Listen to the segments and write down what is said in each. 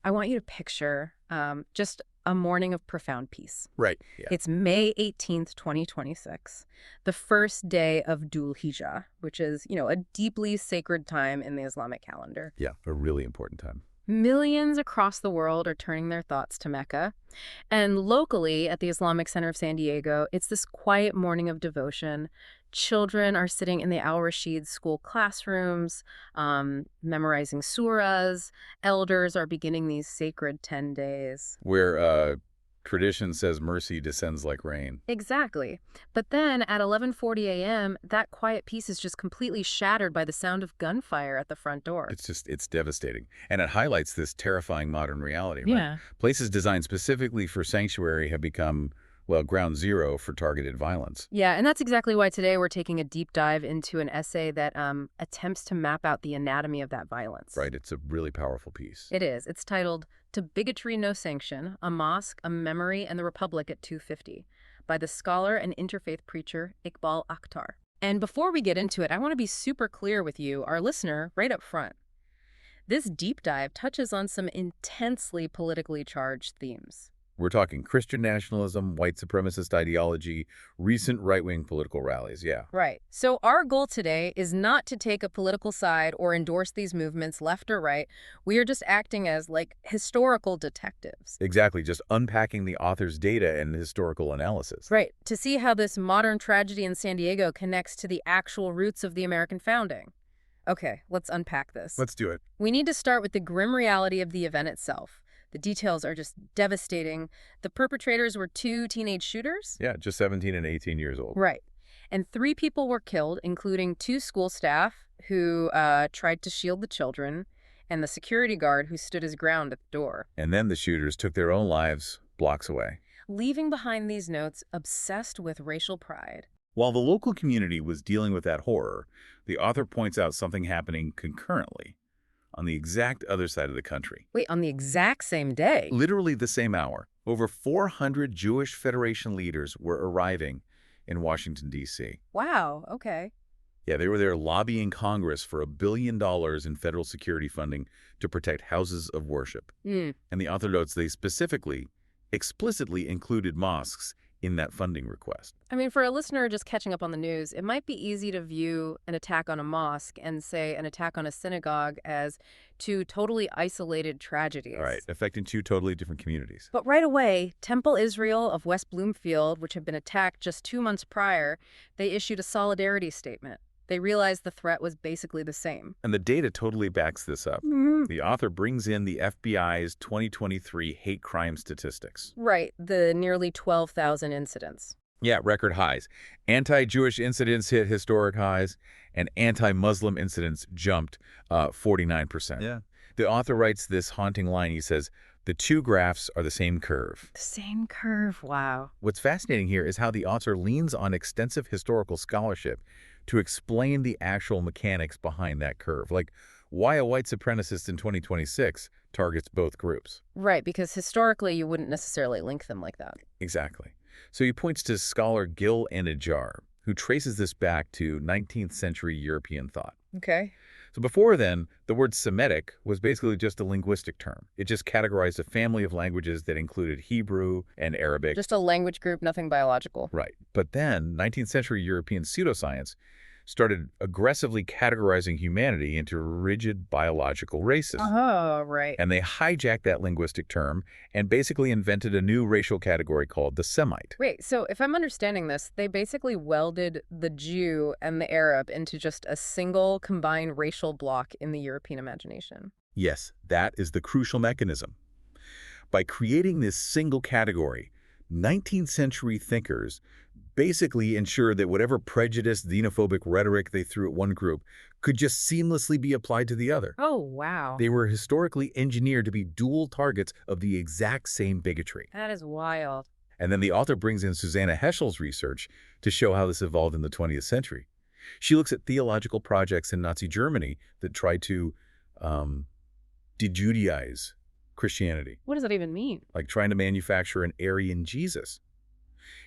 I want you to picture just a morning of profound peace. Right. Yeah. It's May 18th, 2026, the first day of Dhul Hijjah, which is, a deeply sacred time in the Islamic calendar. Yeah, a really important time. Millions across the world are turning their thoughts to Mecca. And locally, at the Islamic Center of San Diego, it's this quiet morning of devotion. Children are sitting in the Al-Rashid school classrooms, memorizing surahs. Elders are beginning these sacred 10 days. Where tradition says mercy descends like rain. Exactly. But then at 11:40 a.m., that quiet peace is just completely shattered by the sound of gunfire at the front door. It's devastating. And it highlights this terrifying modern reality, right? Yeah. Places designed specifically for sanctuary have become, well, ground zero for targeted violence. Yeah, and that's exactly why today we're taking a deep dive into an essay that attempts to map out the anatomy of that violence. Right. It's a really powerful piece. It is. It's titled To Bigotry, No Sanction, A Mosque, a Memory, and the Republic at 250 by the scholar and interfaith preacher Iqbal Akhtar. And before we get into it, I want to be super clear with you, our listener, right up front. This deep dive touches on some intensely politically charged themes. We're talking Christian nationalism, white supremacist ideology, recent right-wing political rallies, yeah. Right. So our goal today is not to take a political side or endorse these movements left or right. We are just acting as, historical detectives. Exactly, just unpacking the author's data and historical analysis. Right. To see how this modern tragedy in San Diego connects to the actual roots of the American founding. Okay, let's unpack this. Let's do it. We need to start with the grim reality of the event itself. The details are just devastating. The perpetrators were two teenage shooters? Yeah, just 17 and 18 years old. Right. And 3 people were killed, including 2 school staff who tried to shield the children, and the security guard who stood his ground at the door. And then the shooters took their own lives blocks away. Leaving behind these notes obsessed with racial pride. While the local community was dealing with that horror, the author points out something happening concurrently on the exact other side of the country. Wait, on the exact same day? Literally the same hour. Over 400 Jewish Federation leaders were arriving in Washington, D.C. Wow, okay. Yeah, they were there lobbying Congress for $1 billion in federal security funding to protect houses of worship. And the author notes they explicitly included mosques in that funding request. I mean, for a listener just catching up on the news, it might be easy to view an attack on a mosque and, say, an attack on a synagogue as 2 totally isolated tragedies. All right, affecting 2 totally different communities. But right away, Temple Israel of West Bloomfield, which had been attacked just 2 months prior, they issued a solidarity statement. They realized the threat was basically the same. And the data totally backs this up. The author brings in the FBI's 2023 hate crime statistics. Right, the nearly 12,000 incidents. Yeah, record highs. Anti-Jewish incidents hit historic highs, and anti-Muslim incidents jumped 49%. Yeah. The author writes this haunting line. He says, the 2 graphs are the same curve. The same curve, wow. What's fascinating here is how the author leans on extensive historical scholarship to explain the actual mechanics behind that curve, like why a white supremacist in 2026 targets both groups. Right, because historically you wouldn't necessarily link them like that. Exactly. So he points to scholar Gil Anajar, who traces this back to 19th century European thought. Okay. So before then, the word Semitic was basically just a linguistic term. It just categorized a family of languages that included Hebrew and Arabic. Just a language group, nothing biological. Right. But then 19th century European pseudoscience started aggressively categorizing humanity into rigid biological races. Oh, right. And they hijacked that linguistic term and basically invented a new racial category called the Semite. Wait, so if I'm understanding this, they basically welded the Jew and the Arab into just a single combined racial block in the European imagination. Yes, that is the crucial mechanism. By creating this single category, 19th century thinkers basically ensured that whatever prejudice, xenophobic rhetoric they threw at one group could just seamlessly be applied to the other. Oh, wow. They were historically engineered to be dual targets of the exact same bigotry. That is wild. And then the author brings in Susanna Heschel's research to show how this evolved in the 20th century. She looks at theological projects in Nazi Germany that tried to de-Judaize Christianity. What does that even mean? Like trying to manufacture an Aryan Jesus.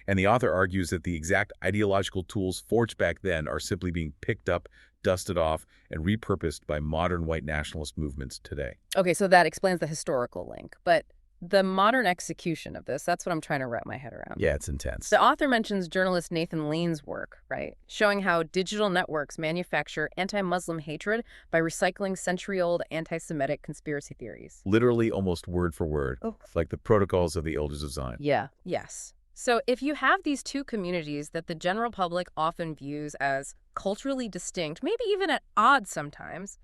And the author argues that the exact ideological tools forged back then are simply being picked up dusted off, and repurposed by modern white nationalist movements today. Okay, so that explains the historical link. But the modern execution of this, that's what I'm trying to wrap my head around. Yeah, it's intense. The author mentions journalist Nathan Lane's work, right? Showing how digital networks manufacture anti-Muslim hatred by recycling century-old anti-Semitic conspiracy theories. Literally almost word for word, Oh. like the protocols of the Elders of Zion. Yeah. Yes. So if you have these two communities that the general public often views as culturally distinct, maybe even at odds sometimes,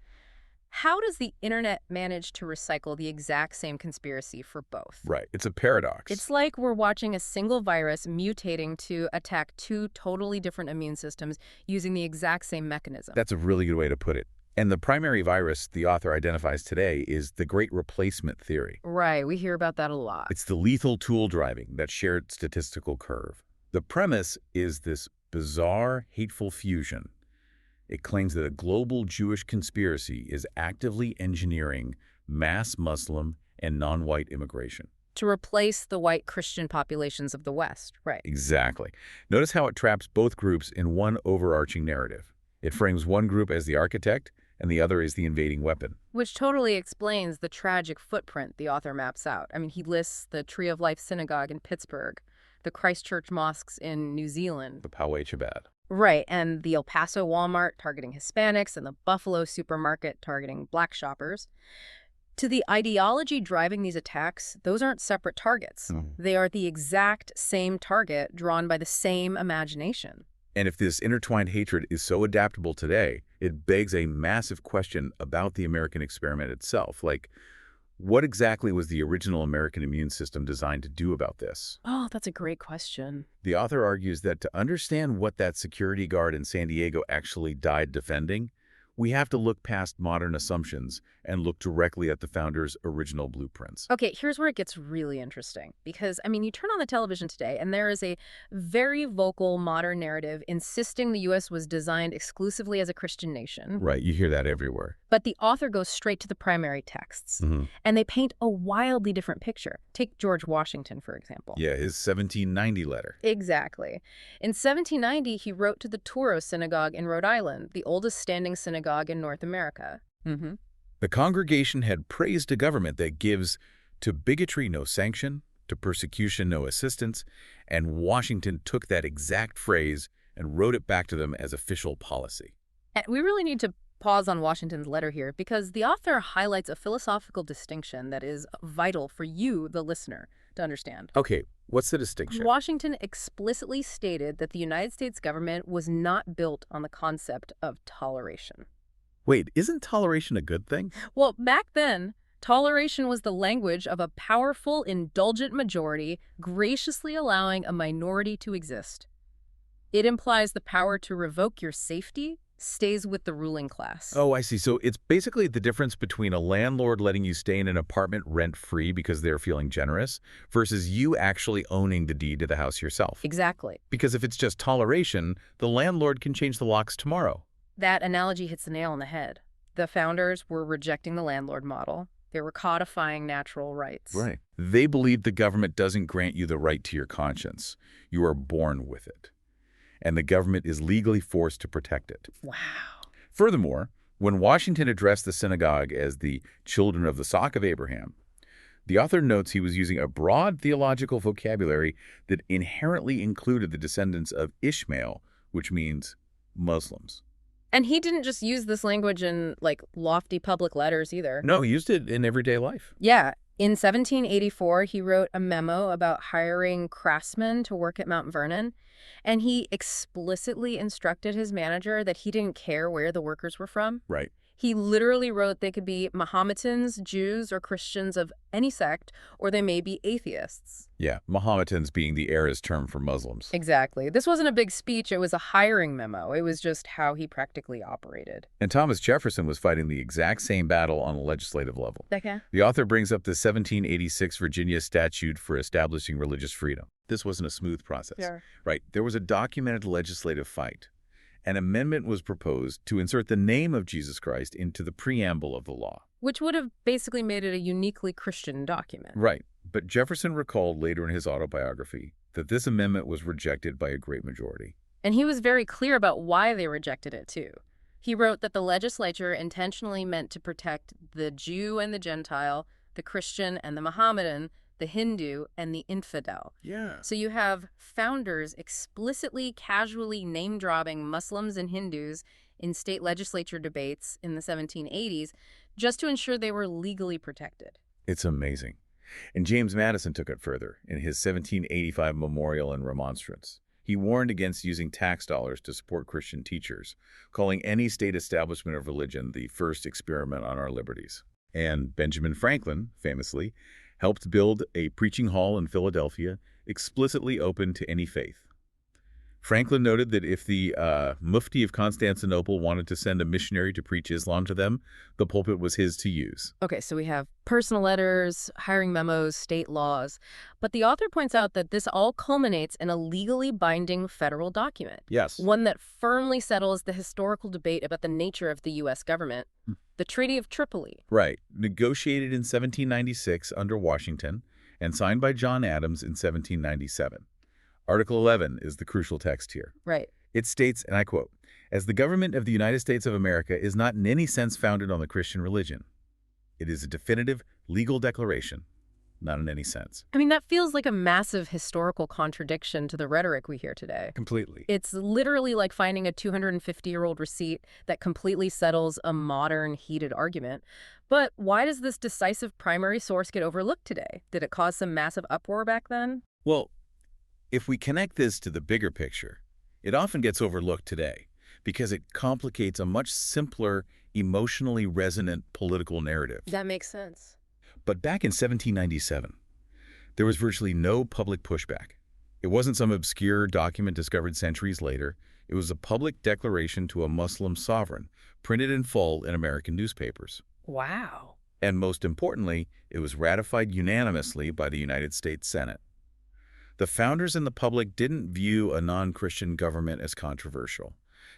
how does the internet manage to recycle the exact same conspiracy for both? Right. It's a paradox. It's like we're watching a single virus mutating to attack two totally different immune systems using the exact same mechanism. That's a really good way to put it. And the primary virus the author identifies today is the Great Replacement theory. Right. We hear about that a lot. It's the lethal tool driving, that shared statistical curve. The premise is this bizarre, hateful fusion. It claims that a global Jewish conspiracy is actively engineering mass Muslim and non-white immigration. To replace the white Christian populations of the West, right? Exactly. Notice how it traps both groups in one overarching narrative. It frames one group as the architect and the other is the invading weapon. Which totally explains the tragic footprint the author maps out. I mean, he lists the Tree of Life Synagogue in Pittsburgh, the Christchurch mosques in New Zealand. The Poway Chabad. Right, and the El Paso Walmart targeting Hispanics and the Buffalo supermarket targeting black shoppers. To the ideology driving these attacks, those aren't separate targets. They are the exact same target drawn by the same imagination. And if this intertwined hatred is so adaptable today, it begs a massive question about the American experiment itself. Like, what exactly was the original American immune system designed to do about this? Oh, that's a great question. The author argues that to understand what that security guard in San Diego actually died defending, we have to look past modern assumptions and look directly at the founders' original blueprints. Okay, here's where it gets really interesting. Because, I mean, you turn on the television today, and there is a very vocal modern narrative insisting the U.S. was designed exclusively as a Christian nation. Right, you hear that everywhere. But the author goes straight to the primary texts, and they paint a wildly different picture. Take George Washington, for example. Yeah, his 1790 letter. Exactly. In 1790, he wrote to the Touro Synagogue in Rhode Island, the oldest standing synagogue in North America. The congregation had praised a government that gives to bigotry no sanction, to persecution no assistance, and Washington took that exact phrase and wrote it back to them as official policy. And we really need to pause on Washington's letter here because the author highlights a philosophical distinction that is vital for you, the listener, to understand. Okay, what's the distinction? Washington explicitly stated that the United States government was not built on the concept of toleration. Wait, isn't toleration a good thing? Well, back then, toleration was the language of a powerful, indulgent majority graciously allowing a minority to exist. It implies the power to revoke your safety stays with the ruling class. Oh, I see. So it's basically the difference between a landlord letting you stay in an apartment rent-free because they're feeling generous versus you actually owning the deed to the house yourself. Exactly. Because if it's just toleration, the landlord can change the locks tomorrow. That analogy hits the nail on the head. The founders were rejecting the landlord model. They were codifying natural rights. Right. They believed the government doesn't grant you the right to your conscience. You are born with it. And the government is legally forced to protect it. Wow. Furthermore, when Washington addressed the synagogue as the children of the sock of Abraham, the author notes he was using a broad theological vocabulary that inherently included the descendants of Ishmael, which means Muslims. And he didn't just use this language in, like, lofty public letters either. No, he used it in everyday life. Yeah. In 1784, he wrote a memo about hiring craftsmen to work at Mount Vernon, and he explicitly instructed his manager that he didn't care where the workers were from. Right. He literally wrote they could be Mahometans, Jews, or Christians of any sect, or they may be atheists. Yeah, Mahometans being the era's term for Muslims. Exactly. This wasn't a big speech. It was a hiring memo. It was just how he practically operated. And Thomas Jefferson was fighting the exact same battle on a legislative level. Okay. The author brings up the 1786 Virginia statute for establishing religious freedom. This wasn't a smooth process. Sure. Right. There was a documented legislative fight. An amendment was proposed to insert the name of Jesus Christ into the preamble of the law. Which would have basically made it a uniquely Christian document. Right. But Jefferson recalled later in his autobiography that this amendment was rejected by a great majority. And he was very clear about why they rejected it, too. He wrote that the legislature intentionally meant to protect the Jew and the Gentile, the Christian and the Mohammedan, the Hindu and the infidel. Yeah. So you have founders explicitly, casually name-dropping Muslims and Hindus in state legislature debates in the 1780s just to ensure they were legally protected. It's amazing. And James Madison took it further in his 1785 Memorial and Remonstrance. He warned against using tax dollars to support Christian teachers, calling any state establishment of religion the first experiment on our liberties. And Benjamin Franklin, famously, helped build a preaching hall in Philadelphia explicitly open to any faith. Franklin noted that if the Mufti of Constantinople wanted to send a missionary to preach Islam to them, the pulpit was his to use. Okay, so we have personal letters, hiring memos, state laws. But the author points out that this all culminates in a legally binding federal document. Yes. One that firmly settles the historical debate about the nature of the U.S. government, the Treaty of Tripoli. Right. Negotiated in 1796 under Washington and signed by John Adams in 1797. Article 11 is the crucial text here. Right. It states, and I quote, "As the government of the United States of America is not in any sense founded on the Christian religion, it is a definitive legal declaration, not in any sense." I mean, that feels like a massive historical contradiction to the rhetoric we hear today. Completely. It's literally like finding a 250-year-old receipt that completely settles a modern, heated argument. But why does this decisive primary source get overlooked today? Did it cause some massive uproar back then? Well, if we connect this to the bigger picture, it often gets overlooked today because it complicates a much simpler, emotionally resonant political narrative. That makes sense. But back in 1797, there was virtually no public pushback. It wasn't some obscure document discovered centuries later. It was a public declaration to a Muslim sovereign, printed in full in American newspapers. Wow. And most importantly, it was ratified unanimously by the United States Senate. The founders and the public didn't view a non-Christian government as controversial.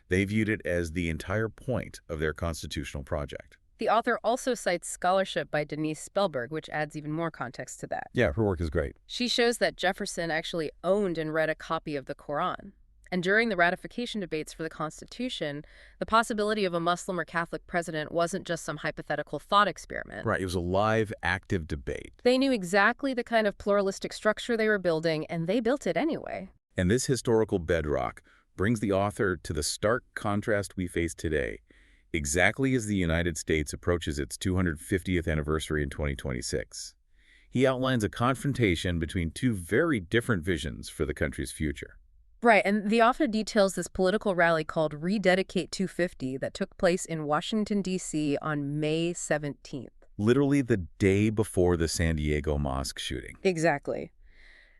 They viewed it as the entire point of their constitutional project. The author also cites scholarship by Denise Spellberg, which adds even more context to that. Yeah, her work is great. She shows that Jefferson actually owned and read a copy of the Quran. And during the ratification debates for the Constitution, the possibility of a Muslim or Catholic president wasn't just some hypothetical thought experiment. Right, it was a live, active debate. They knew exactly the kind of pluralistic structure they were building, and they built it anyway. And this historical bedrock brings the author to the stark contrast we face today, exactly as the United States approaches its 250th anniversary in 2026. He outlines a confrontation between two very different visions for the country's future. Right, and the author details this political rally called Rededicate 250 that took place in Washington, D.C. on May 17th. Literally the day before the San Diego mosque shooting. Exactly.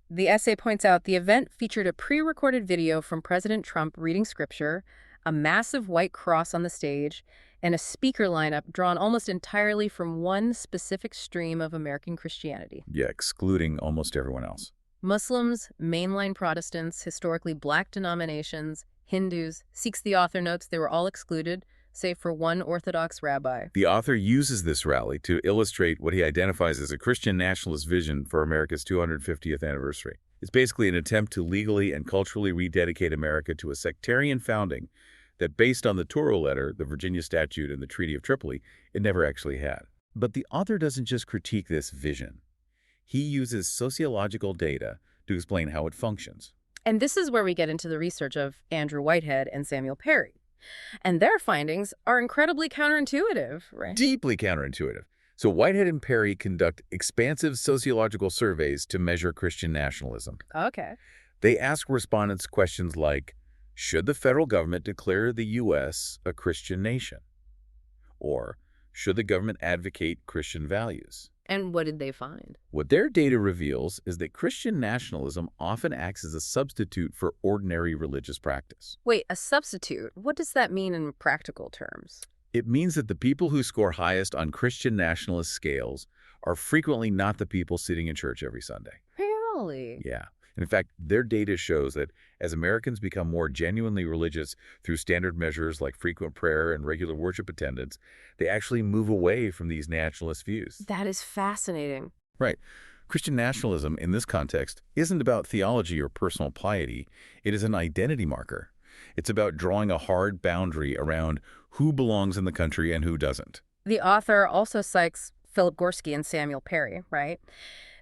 The essay points out the event featured a pre-recorded video from President Trump reading scripture, a massive white cross on the stage, and a speaker lineup drawn almost entirely from one specific stream of American Christianity. Yeah, excluding almost everyone else. Muslims, mainline Protestants, historically black denominations, Hindus, Sikhs. The author notes they were all excluded, save for one Orthodox rabbi. The author uses this rally to illustrate what he identifies as a Christian nationalist vision for America's 250th anniversary. It's basically an attempt to legally and culturally rededicate America to a sectarian founding that, based on the Toro Letter, the Virginia Statute, and the Treaty of Tripoli, it never actually had. But the author doesn't just critique this vision. He uses sociological data to explain how it functions. And this is where we get into the research of Andrew Whitehead and Samuel Perry. And their findings are incredibly counterintuitive, right? Deeply counterintuitive. So Whitehead and Perry conduct expansive sociological surveys to measure Christian nationalism. Okay. They ask respondents questions like, should the federal government declare the U.S. a Christian nation? Or, should the government advocate Christian values? And what did they find? What their data reveals is that Christian nationalism often acts as a substitute for ordinary religious practice. Wait, a substitute? What does that mean in practical terms? It means that the people who score highest on Christian nationalist scales are frequently not the people sitting in church every Sunday. Really? Yeah. In fact, their data shows that as Americans become more genuinely religious through standard measures like frequent prayer and regular worship attendance, they actually move away from these nationalist views. That is fascinating. Right. Christian nationalism in this context isn't about theology or personal piety. It is an identity marker. It's about drawing a hard boundary around who belongs in the country and who doesn't. The author also cites Philip Gorski and Samuel Perry, right?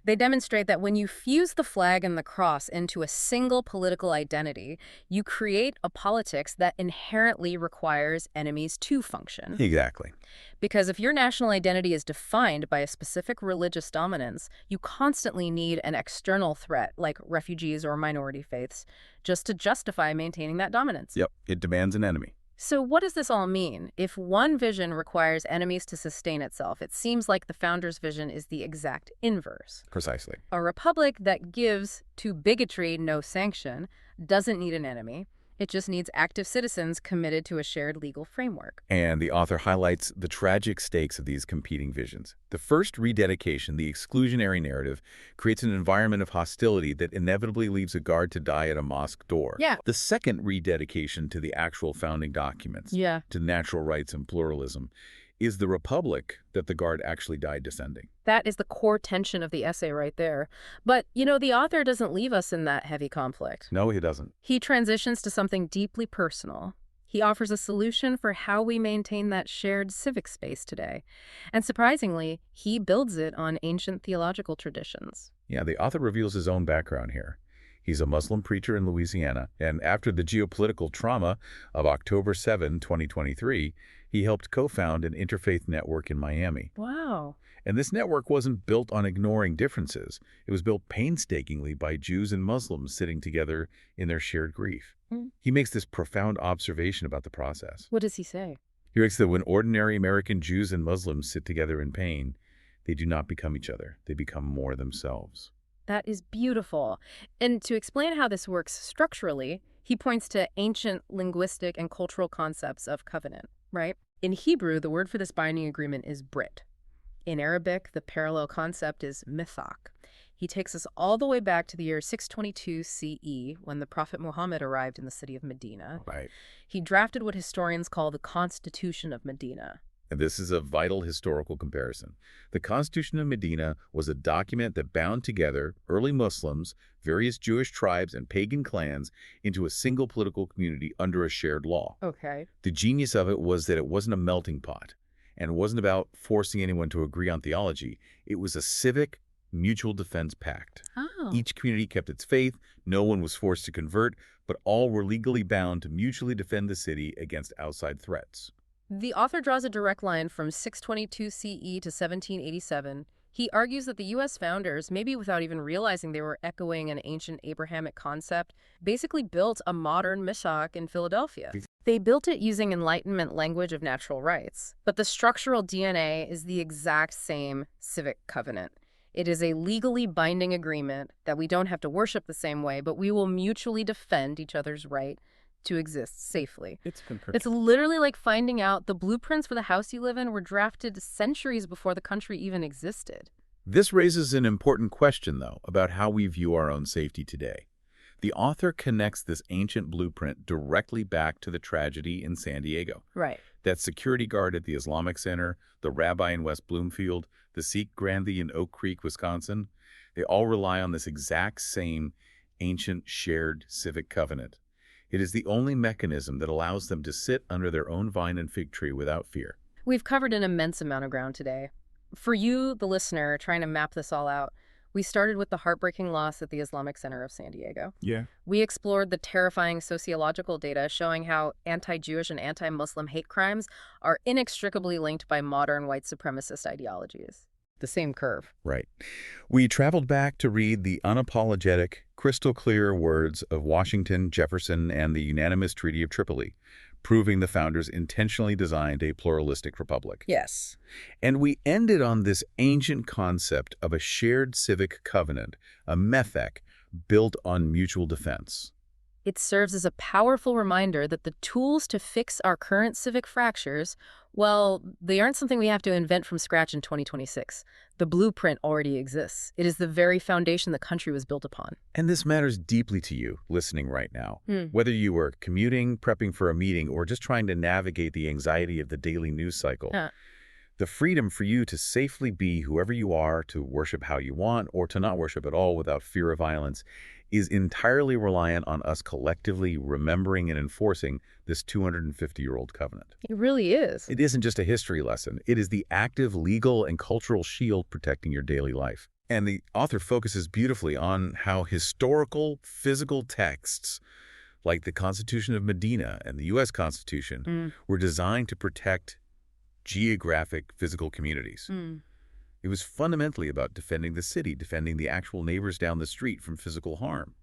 They demonstrate that when you fuse the flag and the cross into a single political identity, you create a politics that inherently requires enemies to function. Exactly. Because if your national identity is defined by a specific religious dominance, you constantly need an external threat, like refugees or minority faiths, just to justify maintaining that dominance. Yep, it demands an enemy. So what does this all mean? If one vision requires enemies to sustain itself, it seems like the founders' vision is the exact inverse. Precisely. A republic that gives to bigotry no sanction doesn't need an enemy. It just needs active citizens committed to a shared legal framework. And the author highlights the tragic stakes of these competing visions. The first rededication, the exclusionary narrative, creates an environment of hostility that inevitably leaves a guard to die at a mosque door. Yeah. The second rededication to the actual founding documents, to natural rights and pluralism, is the republic that the guard actually died defending. That is the core tension of the essay right there. But, the author doesn't leave us in that heavy conflict. No, he doesn't. He transitions to something deeply personal. He offers a solution for how we maintain that shared civic space today. And surprisingly, he builds it on ancient theological traditions. Yeah, the author reveals his own background here. He's a Muslim preacher in Louisiana, and after the geopolitical trauma of October 7, 2023, he helped co-found an interfaith network in Miami. Wow. And this network wasn't built on ignoring differences. It was built painstakingly by Jews and Muslims sitting together in their shared grief. He makes this profound observation about the process. What does he say? He writes that when ordinary American Jews and Muslims sit together in pain, they do not become each other. They become more themselves. That is beautiful. And to explain how this works structurally, he points to ancient linguistic and cultural concepts of covenant, right? In Hebrew, the word for this binding agreement is brit. In Arabic, the parallel concept is mithaq. He takes us all the way back to the year 622 CE, when the Prophet Muhammad arrived in the city of Medina. Right. He drafted what historians call the Constitution of Medina. And this is a vital historical comparison. The Constitution of Medina was a document that bound together early Muslims, various Jewish tribes, and pagan clans into a single political community under a shared law. Okay. The genius of it was that it wasn't a melting pot, and it wasn't about forcing anyone to agree on theology. It was a civic, mutual defense pact. Oh. Each community kept its faith, no one was forced to convert, but all were legally bound to mutually defend the city against outside threats. The author draws a direct line from 622 CE to 1787. He argues that the U.S. founders, maybe without even realizing they were echoing an ancient Abrahamic concept, basically built a modern mishak in Philadelphia. They built it using Enlightenment language of natural rights, but the structural DNA is the exact same civic covenant. It is a legally binding agreement that we don't have to worship the same way, but we will mutually defend each other's right to exist safely. It's literally like finding out the blueprints for the house you live in were drafted centuries before the country even existed. This raises an important question, though, about how we view our own safety today. The author connects this ancient blueprint directly back to the tragedy in San Diego. Right. That security guard at the Islamic Center, the rabbi in West Bloomfield, the Sikh grandee in Oak Creek, Wisconsin, they all rely on this exact same ancient shared civic covenant. It is the only mechanism that allows them to sit under their own vine and fig tree without fear. We've covered an immense amount of ground today. For you, the listener, trying to map this all out, we started with the heartbreaking loss at the Islamic Center of San Diego. Yeah. We explored the terrifying sociological data showing how anti-Jewish and anti-Muslim hate crimes are inextricably linked by modern white supremacist ideologies. The same curve. Right. We traveled back to read the unapologetic, crystal clear words of Washington, Jefferson, and the unanimous Treaty of Tripoli, proving the founders intentionally designed a pluralistic republic. Yes. And we ended on this ancient concept of a shared civic covenant, a methec, built on mutual defense. It serves as a powerful reminder that the tools to fix our current civic fractures, well, they aren't something we have to invent from scratch in 2026. The blueprint already exists. It is the very foundation the country was built upon. And this matters deeply to you, listening right now. Whether you were commuting, prepping for a meeting, or just trying to navigate the anxiety of the daily news cycle, The freedom for you to safely be whoever you are, to worship how you want, or to not worship at all without fear of violence, is entirely reliant on us collectively remembering and enforcing this 250-year-old covenant. It really is. It isn't just a history lesson. It is the active legal and cultural shield protecting your daily life. And the author focuses beautifully on how historical, physical texts, like the Constitution of Medina and the U.S. Constitution, were designed to protect geographic physical communities. It was fundamentally about defending the city, defending the actual neighbors down the street from physical harm.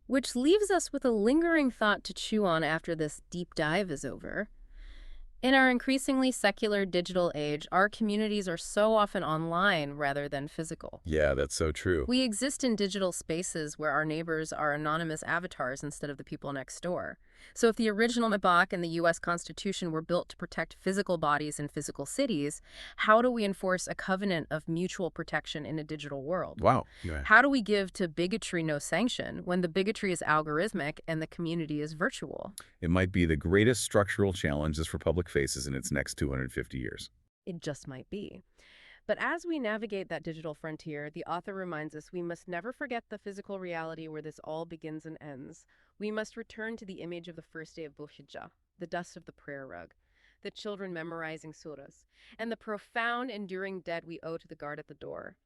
Which leaves us with a lingering thought to chew on after this deep dive is over. In our increasingly secular digital age, our communities are so often online rather than physical. Yeah, that's so true. We exist in digital spaces where our neighbors are anonymous avatars instead of the people next door. So if the original Mabak and the U.S. Constitution were built to protect physical bodies in physical cities, how do we enforce a covenant of mutual protection in a digital world? Wow. Yeah. How do we give to bigotry no sanction when the bigotry is algorithmic and the community is virtual? It might be the greatest structural challenge this republic faces in its next 250 years. It just might be. But as we navigate that digital frontier, the author reminds us we must never forget the physical reality where this all begins and ends. We must return to the image of the first day of Dhul Hijjah, the dust of the prayer rug, the children memorizing surahs, and the profound, enduring debt we owe to the guard at the door.